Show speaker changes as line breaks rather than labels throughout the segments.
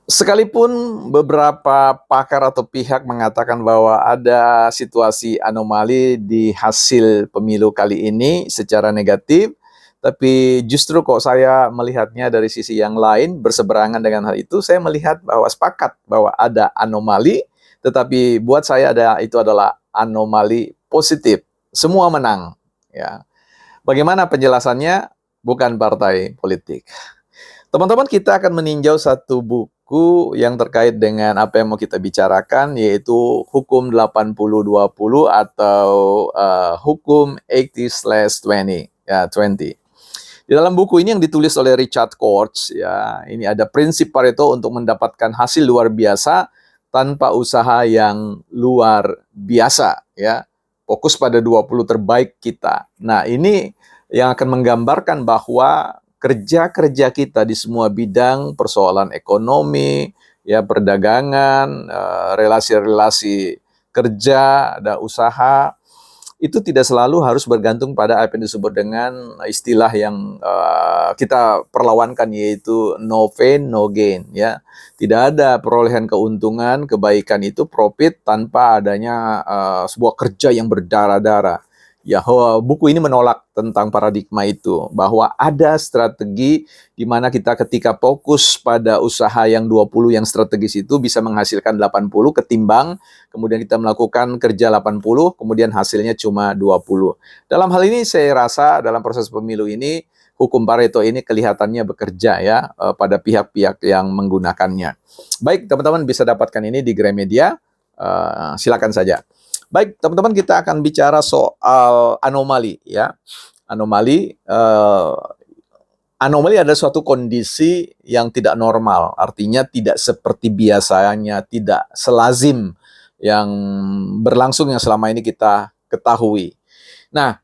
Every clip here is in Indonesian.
Sekalipun beberapa pakar atau pihak mengatakan bahwa ada situasi anomali di hasil pemilu kali ini secara negatif, tapi justru kok saya melihatnya dari sisi yang lain, berseberangan dengan hal itu, saya melihat bahwa sepakat bahwa ada anomali, tetapi buat saya itu adalah anomali positif. Semua menang, ya. Bagaimana penjelasannya? Bukan partai politik. Teman-teman, kita akan meninjau satu buku yang terkait dengan apa yang mau kita bicarakan, yaitu Hukum 80-20 atau Hukum 80/20, ya, 20. Di dalam buku ini yang ditulis oleh Richard Koch, ya, ini ada prinsip Pareto untuk mendapatkan hasil luar biasa tanpa usaha yang luar biasa, ya. Fokus pada 20 terbaik kita. Nah, ini yang akan menggambarkan bahwa kerja-kerja kita di semua bidang, persoalan ekonomi, ya, perdagangan, relasi-relasi kerja, ada usaha, itu tidak selalu harus bergantung pada apa yang disebut dengan istilah yang kita perlawankan, yaitu no pain, no gain, ya. Tidak ada perolehan keuntungan, kebaikan itu profit tanpa adanya sebuah kerja yang berdarah-darah. Ya, buku ini menolak tentang paradigma itu, bahwa ada strategi di mana kita ketika fokus pada usaha yang 20 yang strategis itu bisa menghasilkan 80 ketimbang kemudian kita melakukan kerja 80, kemudian hasilnya cuma 20. Dalam hal ini saya rasa dalam proses pemilu ini hukum Pareto ini kelihatannya bekerja, ya, pada pihak-pihak yang menggunakannya. Baik, teman-teman bisa dapatkan ini di Gramedia, silakan saja. Baik, teman-teman, kita akan bicara soal anomali, ya. Anomali, anomali adalah suatu kondisi yang tidak normal, artinya tidak seperti biasanya, tidak selazim yang berlangsung yang selama ini kita ketahui. Nah,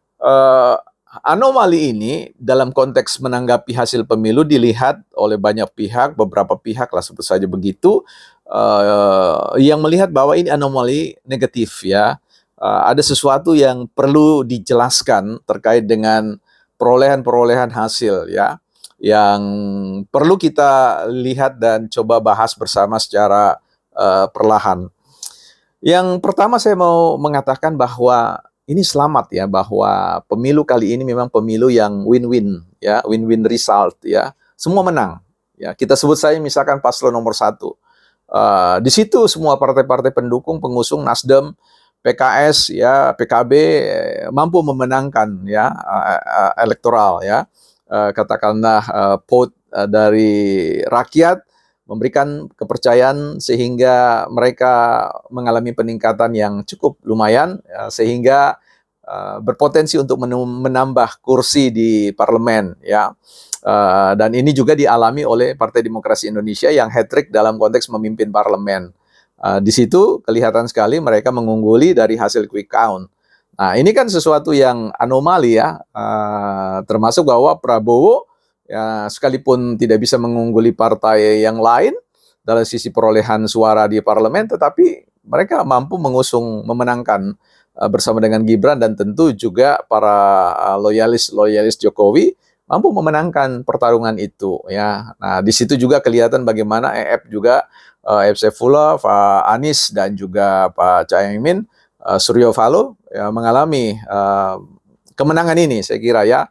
anomali ini dalam konteks menanggapi hasil pemilu dilihat oleh banyak pihak, beberapa pihak lah sebut saja begitu, yang melihat bahwa ini anomali negatif, ya. Ada sesuatu yang perlu dijelaskan terkait dengan perolehan-perolehan hasil, ya, yang perlu kita lihat dan coba bahas bersama secara perlahan. Yang pertama saya mau mengatakan bahwa ini selamat, ya, bahwa pemilu kali ini memang pemilu yang win-win, ya, win-win result, ya. Semua menang. Ya, kita sebut saja misalkan paslon nomor 1. Di situ semua partai-partai pendukung, pengusung Nasdem, PKS, ya, PKB mampu memenangkan, ya, elektoral, ya. Katakanlah vote dari rakyat memberikan kepercayaan sehingga mereka mengalami peningkatan yang cukup lumayan, ya, sehingga berpotensi untuk menambah kursi di parlemen, ya. Dan ini juga dialami oleh Partai Demokrasi Indonesia yang hat-trick dalam konteks memimpin parlemen. Di situ kelihatan sekali mereka mengungguli dari hasil quick count. Nah, ini kan sesuatu yang anomali, ya, termasuk bahwa Prabowo, ya, sekalipun tidak bisa mengungguli partai yang lain dalam sisi perolehan suara di parlemen, tetapi mereka mampu mengusung, memenangkan bersama dengan Gibran, dan tentu juga para loyalis Jokowi mampu memenangkan pertarungan itu, ya. Nah, di situ juga kelihatan bagaimana EF juga, EF Saifullah, Pak Anies, dan juga Pak Caimin, Suryo Paloh, ya, mengalami kemenangan ini, saya kira, ya,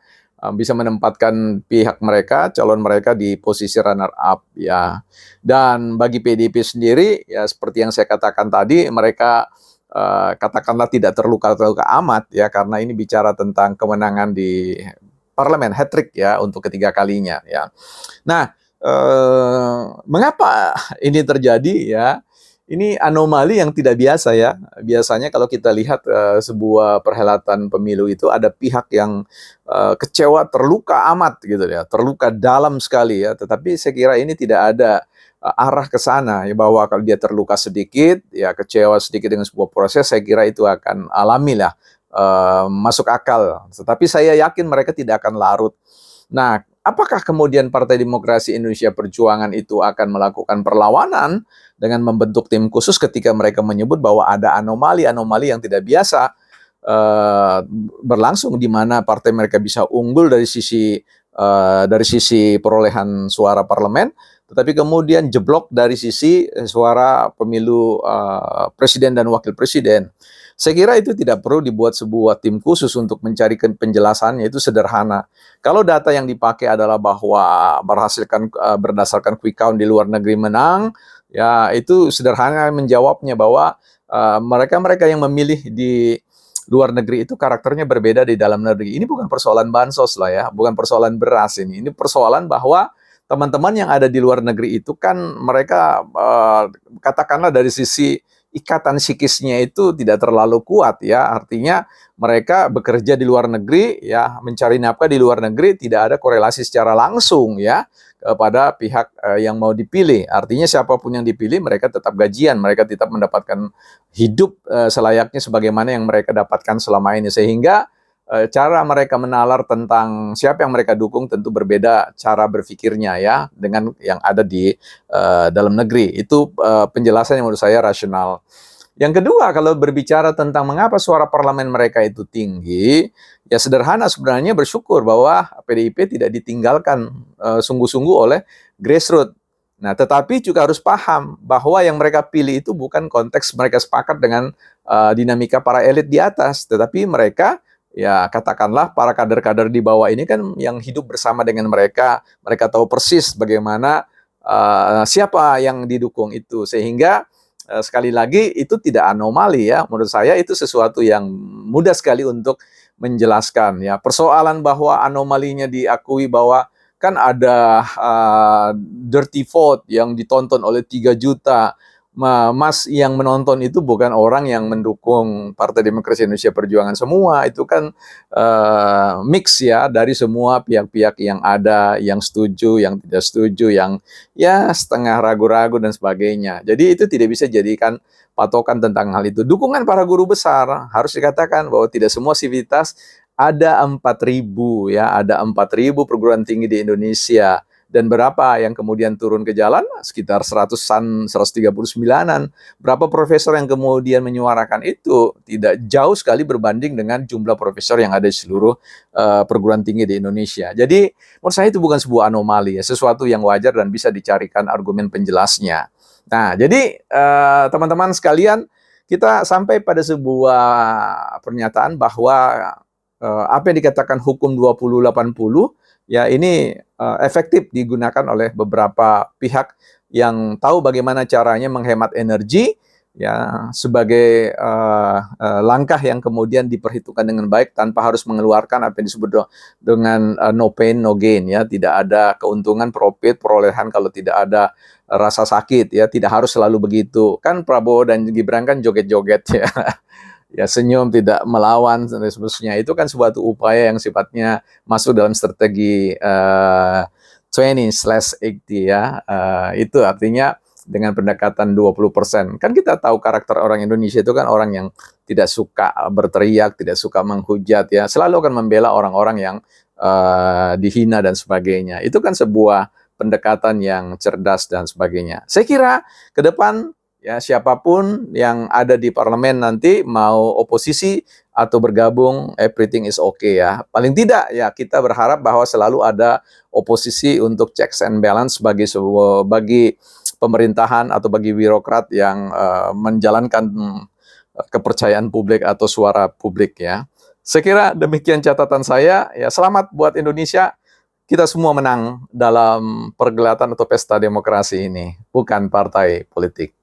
bisa menempatkan pihak mereka, calon mereka di posisi runner up, ya. Dan bagi PDIP sendiri, ya, seperti yang saya katakan tadi, mereka katakanlah tidak terluka-luka amat, ya, karena ini bicara tentang kemenangan di parlemen, hat-trick, ya, untuk ketiga kalinya, ya. Nah, mengapa ini terjadi, ya? Ini anomali yang tidak biasa, ya. Biasanya kalau kita lihat sebuah perhelatan pemilu itu ada pihak yang kecewa, terluka amat, gitu, ya, terluka dalam sekali, ya. Tetapi saya kira ini tidak ada arah ke sana, ya, bahwa kalau dia terluka sedikit, ya, kecewa sedikit dengan sebuah proses, saya kira itu akan alami lah, masuk akal. Tetapi saya yakin mereka tidak akan larut. Nah, apakah kemudian Partai Demokrasi Indonesia Perjuangan itu akan melakukan perlawanan dengan membentuk tim khusus ketika mereka menyebut bahwa ada anomali-anomali yang tidak biasa berlangsung, di mana partai mereka bisa unggul dari sisi dari sisi perolehan suara parlemen, tetapi kemudian jeblok dari sisi suara pemilu presiden dan wakil presiden. Saya kira itu tidak perlu dibuat sebuah tim khusus untuk mencari penjelasannya, itu sederhana. Kalau data yang dipakai adalah bahwa berdasarkan quick count di luar negeri menang, ya itu sederhana menjawabnya bahwa mereka-mereka yang memilih di luar negeri itu karakternya berbeda di dalam negeri. Ini bukan persoalan bansos lah ya, bukan persoalan beras ini. Ini persoalan bahwa teman-teman yang ada di luar negeri itu kan mereka katakanlah dari sisi ikatan psikisnya itu tidak terlalu kuat ya. Artinya mereka bekerja di luar negeri ya, mencari nafkah di luar negeri, tidak ada korelasi secara langsung ya kepada pihak yang mau dipilih. Artinya siapapun yang dipilih mereka tetap gajian, mereka tetap mendapatkan hidup selayaknya sebagaimana yang mereka dapatkan selama ini, sehingga cara mereka menalar tentang siapa yang mereka dukung tentu berbeda cara berpikirnya ya dengan yang ada di dalam negeri. Itu penjelasan yang menurut saya rasional. Yang kedua, kalau berbicara tentang mengapa suara parlemen mereka itu tinggi, ya sederhana sebenarnya, bersyukur bahwa PDIP tidak ditinggalkan sungguh-sungguh oleh grassroots. Nah, tetapi juga harus paham bahwa yang mereka pilih itu bukan konteks mereka sepakat dengan dinamika para elit di atas, tetapi mereka ya katakanlah para kader-kader di bawah ini kan yang hidup bersama dengan mereka tahu persis bagaimana siapa yang didukung itu, sehingga sekali lagi itu tidak anomali ya. Menurut saya itu sesuatu yang mudah sekali untuk menjelaskan ya. Persoalan bahwa anomalinya diakui bahwa kan ada dirty vote yang ditonton oleh 3 juta. Mas yang menonton itu bukan orang yang mendukung Partai Demokrasi Indonesia Perjuangan semua, itu kan mix ya dari semua pihak-pihak yang ada, yang setuju, yang tidak setuju, yang ya setengah ragu-ragu dan sebagainya. Jadi itu tidak bisa jadikan patokan tentang hal itu. Dukungan para guru besar harus dikatakan bahwa tidak semua sivitas, ada 4.000 ya, ada 4.000 perguruan tinggi di Indonesia. Dan berapa yang kemudian turun ke jalan? Sekitar 100-an, 139-an. Berapa profesor yang kemudian menyuarakan itu? Tidak jauh sekali berbanding dengan jumlah profesor yang ada di seluruh perguruan tinggi di Indonesia. Jadi menurut saya itu bukan sebuah anomali, ya, sesuatu yang wajar dan bisa dicarikan argumen penjelasnya. Nah, jadi teman-teman sekalian, kita sampai pada sebuah pernyataan bahwa apa yang dikatakan hukum 2080 ya ini efektif digunakan oleh beberapa pihak yang tahu bagaimana caranya menghemat energi ya, sebagai langkah yang kemudian diperhitungkan dengan baik tanpa harus mengeluarkan apa yang disebut dengan no pain no gain ya, tidak ada keuntungan profit perolehan kalau tidak ada rasa sakit ya, tidak harus selalu begitu. Kan Prabowo dan Gibran kan joget-joget ya. Ya senyum, tidak melawan, dan seterusnya. Itu kan suatu upaya yang sifatnya masuk dalam strategi 20/80 ya. Itu artinya dengan pendekatan 20%. Kan kita tahu karakter orang Indonesia itu kan orang yang tidak suka berteriak, tidak suka menghujat ya. Selalu akan membela orang-orang yang dihina dan sebagainya. Itu kan sebuah pendekatan yang cerdas dan sebagainya. Saya kira ke depan ya siapapun yang ada di parlemen nanti, mau oposisi atau bergabung, everything is okay ya. Paling tidak ya kita berharap bahwa selalu ada oposisi untuk checks and balance bagi pemerintahan atau bagi birokrat yang menjalankan kepercayaan publik atau suara publik ya. Saya kira demikian catatan saya. Ya selamat buat Indonesia. Kita semua menang dalam pergelatan atau pesta demokrasi ini, bukan partai politik.